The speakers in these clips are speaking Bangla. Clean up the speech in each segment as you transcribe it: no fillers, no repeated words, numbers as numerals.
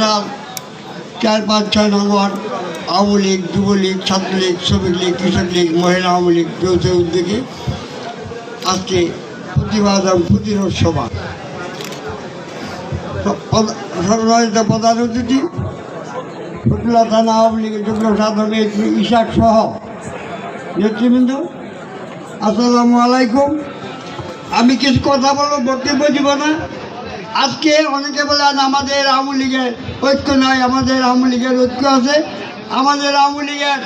সাল 4-5-6 নং ওয়ার্ড আওয়ামী লীগ, যুবলীগ, ছাত্রলীগ, শ্রমিক লীগ, কৃষক লীগ, মহিলা আওয়ামী লীগ যৌথ উদ্যোগে আজকে প্রতিবাদ এবং প্রতিরোধ সভা। সর্বভারতীয় প্রধান অতিথি ফতুল্লা থানা আওয়ামী লীগের যুগ্ম সাধারণ নেত্রী ইশাক সহ নেতৃবৃন্দ, আসসালামু আলাইকুম। আমি কিছু কথা বলবো, বক্তব্য দিব না। আজকে অনেকে বলেন আমাদের আওয়ামী লীগের ঐক্য নয়, আমাদের আওয়ামী লীগের ঐক্য আছে। আমাদের আওয়ামী লীগের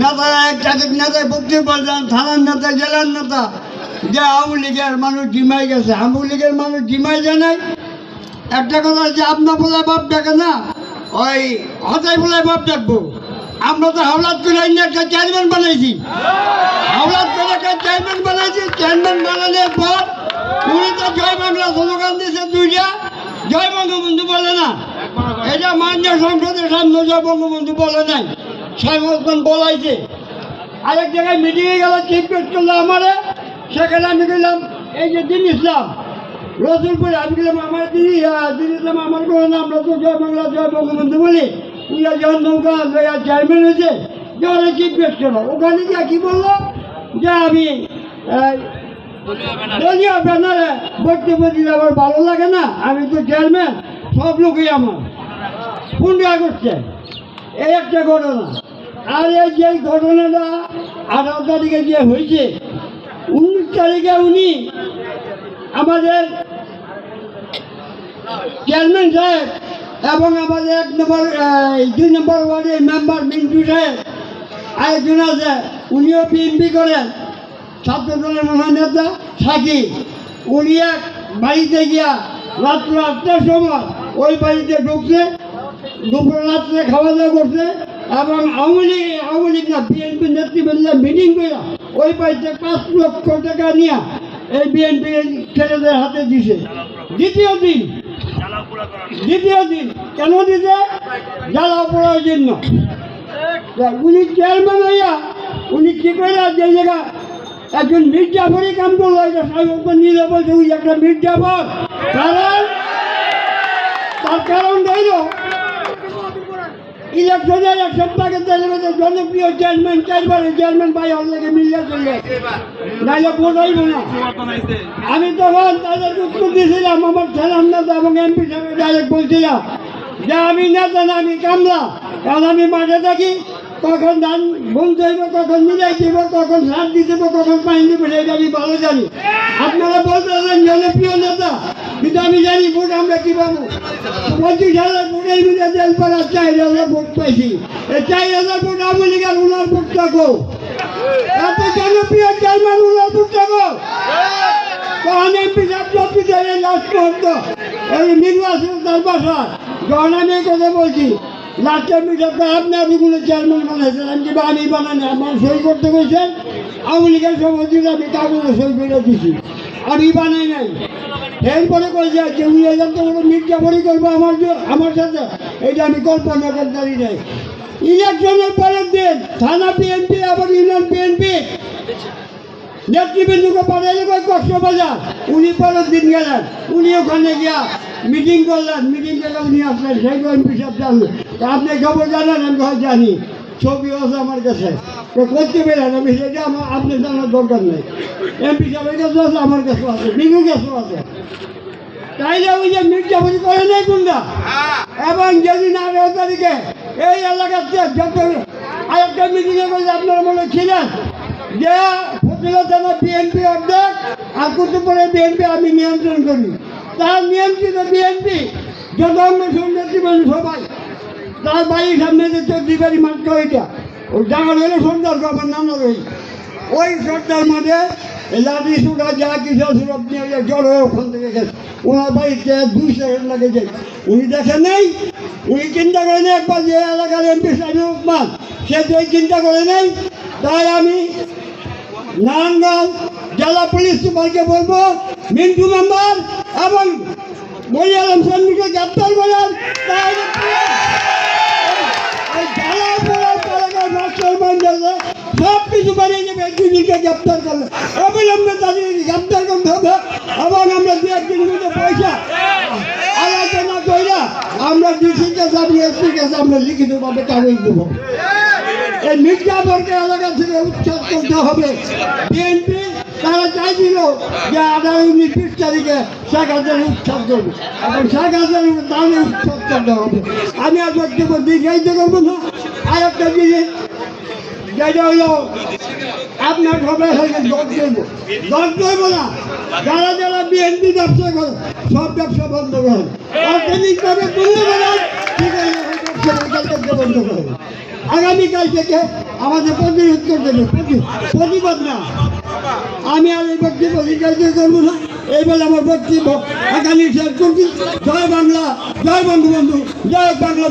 নেতারা এক নেতায় বক্তব্য বলছেন, থানার নেতা, জেলার নেতা, যে আওয়ামী লীগের মানুষ জিমাই গেছে। আওয়ামী লীগের মানুষ জিমাই যায় নাই। একটা কথা যে আপনার বলে বাপ ডাকে না, ওই হতাই বলে বাপ ডাকবো। আমরা তো হাওলাত করে একটা চেয়ারম্যান বানাইছি, হাওলাত করে একটা চেয়ারম্যান বানাইছি। চেয়ারম্যান বানানোর পর উনি তো জয় বাংলা স্লোগান দিয়েছে দুইটা, জয় বঙ্গবন্ধু বলে না। এটা মাননীয় সংসদের সামনে জয় বঙ্গবন্ধু বলে নাই, সংগঠন বলাইছে। আরেক জায়গায় মিটিংয়ে গেল, চিফ গেস্ট করলো আমারে, সেখানে আমি গেলাম এই যে দিন ইসলাম রসুলপুরে, আমি গেলাম আমার দিন ইসলাম আমার কোনো নাম, আমরা তো জয় বাংলা জয় বঙ্গবন্ধু বলি। উনি যখন নৌকা চেয়ারম্যান হয়েছে, যখন চিফ গেস্ট করলো, ওখানে গিয়ে কী বললো যে আমি দলীয় ব্যানারে বক্তব্য দিলে আমার ভালো লাগে না, আমি তো চেয়ারম্যান, সব লোকই আমার। 15 আগস্টে এই একটা ঘটনা। আর এই যে ঘটনাটা 18 তারিখে যে হয়েছে, 19 তারিখে উনি আমাদের চেয়ারম্যান সাহেব এবং আমাদের 2 নম্বর ওয়ার্ডের মেম্বার মিন্টু সাহেব আরেকজন আছে, উনিও বিএনপি করেন, ছাত্রদলের মহানেতা সাকিব। উনি এক বাড়িতে গিয়া রাত্র 8টার সময় ওই বাড়িতে ঢুকছে, দুপুর রাত্রে খাওয়া দাওয়া করছে এবং আওয়ামী লীগ না বিএনপি নেতৃবৃন্দ মিটিং করে ওই বাড়িতে 5 লক্ষ টাকা নিয়ে এই বিএনপি ছেলেদের হাতে দিছে। দ্বিতীয় দিন কেন দিছে? জ্বালা পড়ার জন্য। উনি চেয়ারম্যান হইয়া উনি কি করে যে জায়গা একজন মির্জাফরই কাম করলো, এটা সাহেব নিলে বলছে ওই একটা মির্জাফর। তার কারণ রইল ইলেকশনের 1 সপ্তাহ জনপ্রিয় চেয়ারম্যান 4বারের চেয়ারম্যান ভাই হল থেকে মিলিয়ে চললে নাইলে বোঝাইব না। আমি তখন তাদের উত্তর দিয়েছিলাম, আমার ছেলের নেতা এবং এমপি সাহেব ডাইরেক্ট বলছিলাম যে আমি নেতা না, আমি কামলা। কারণ আমি মাঠে থাকি, কখন ধান বুনতে হইব, কখন মিলাই দিব, কখন সার দিতে হবে, কখন পানি দিব, সেটা আমি ভালো জানি। আপনারা বলতে পারেন জনপ্রিয় নেতা, কিন্তু আমি জানি ভোট আমরা কী পাবো। 25 সালের ভোটের মিলে জেল পাড়ার 4,000 ভোট পাইছি। এই 4,000 ভোট আওয়ামী লীগের উনার ভোট থাকো, এত জনপ্রিয় চেয়ারম্যান উনার ভোট থাকো। তখন এমপি সাহেব লাস্ট মুহূর্ত এই নির্বাচন তার বাসা, যখন আমি কথা বলছি লাস্টের মিটারটা আপনি আদিগুলো চেয়ারম্যান বানাইছেন, আমি বানানি, আমার সই করতে গেছেন আওয়ামী লীগের সভাপতি, আমি কাগজে সই করে দিচ্ছি, আমি বানাই নাই। এরপরে কই যাচ্ছে উনি এলাম তো মির্জাফরি করবো আমার সাথে, এটা আমি কল্পনা করতে পারি নাই। ইলেকশনের পরের দিন থানা বিএনপি আবার ইউনিয়ন বিএনপি নেতৃবৃন্দকে পাঠাইলে কক্সবাজার, উনি পরের দিন গেলেন, উনি ওখানে গিয়া মিটিং করলেন। মিটিং করে উনি আসলেন, সেই এমপি সাহেব জানলেন, আপনি খবর জানেন? আমি হয় জানি, ছবি আছে আমার কাছে, তো করতে পেরেন, আমি সেটা আপনি জানার দরকার নেই। এমপি সাহেবের কাছেও আছে, আমার কাছেও আছে, বিজু কাছেও আছে। তাইলে ওই যে মির্জাফরি করে নেই কোনটা। এবং যেদিন 18 তারিখে এই এলাকাতে যত আরেকটা মিটিংয়ে করলে আপনারা মনে ছিলেন যে ফতুল্লা থানা বিএনপি অর্ধেক আর কুতুবপুরে বিএনপি আমি নিয়ন্ত্রণ করি। তার নিয়ন্ত্রিত বিএনপি যত অঙ্গ নেতৃবৃন্দ সবাই তার বাড়ির সামনে যে 14 বাড়ি মাত্র ওইটা, ওই ডাঙর হলো সর্দার গভর্নর নানা রই, ওই সর্দার মাঝে লাঠি সুটা যা কিছু সুরত নিয়ে জল হয়ে ওখান থেকে গেছে। ওনার বাড়িতে 2 সেকেন্ড লেগেছে। উনি দেখেন নেই, উনি চিন্তা করেন একবার যে এলাকার এমপি সাহেব উসমান, সে তো চিন্তা করে নেই। তাই আমি নারায়ণগঞ্জ জেলা পুলিশ সুপারকে বলবো মিন্টু মেম্বার এবং মরি আলম সন্মুখে গ্রেপ্তার করেন। সব কিছু বানিয়ে দেবে, একদিনকে গ্রেপ্তার করলে অবিলম্বে তাদের গ্রেপ্তার করতে হবে এবং আমরা 2-1 দিনের মধ্যে পয়সা আলোচনা কইরা আমরা আমার ডিসিটা আমি এসপির কাছে আমরা লিখিতভাবে কাগজ দেবো। এই মির্জাপুরকে এলাকা থেকে উচ্ছেদ করতে হবে। বিএনপি তারা চাইছিল যে 18-19 তারিখে শেখ হাসিনা উচ্ছেদ করবে, এখন শেখ হাসিনার দামে উচ্ছেদ করতে হবে। আমি আর বক্তব্য দীর্ঘায়িত করবো না। আর একটা জিনিস যেটা হলো আপনার সবাই হয়ে দশ দেবো না, যারা যারা বিএনপি ব্যবসা করে সব ব্যবসা বন্ধ করেন, অর্থনৈতিকভাবে বন্ধ করেন, ঠিক আছে ব্যবসা বন্ধ করেন। আগামীকাল থেকে আমাদের প্রতিরোধ করতে হবে, প্রতিবাদ না। আমি আর এই বক্তব্য দীর্ঘায়িত করবো না। এই বলে আমার বক্তব্য এখানে শেষ করছি। জয় বাংলা, জয় বঙ্গবন্ধু, জয় বাংলা।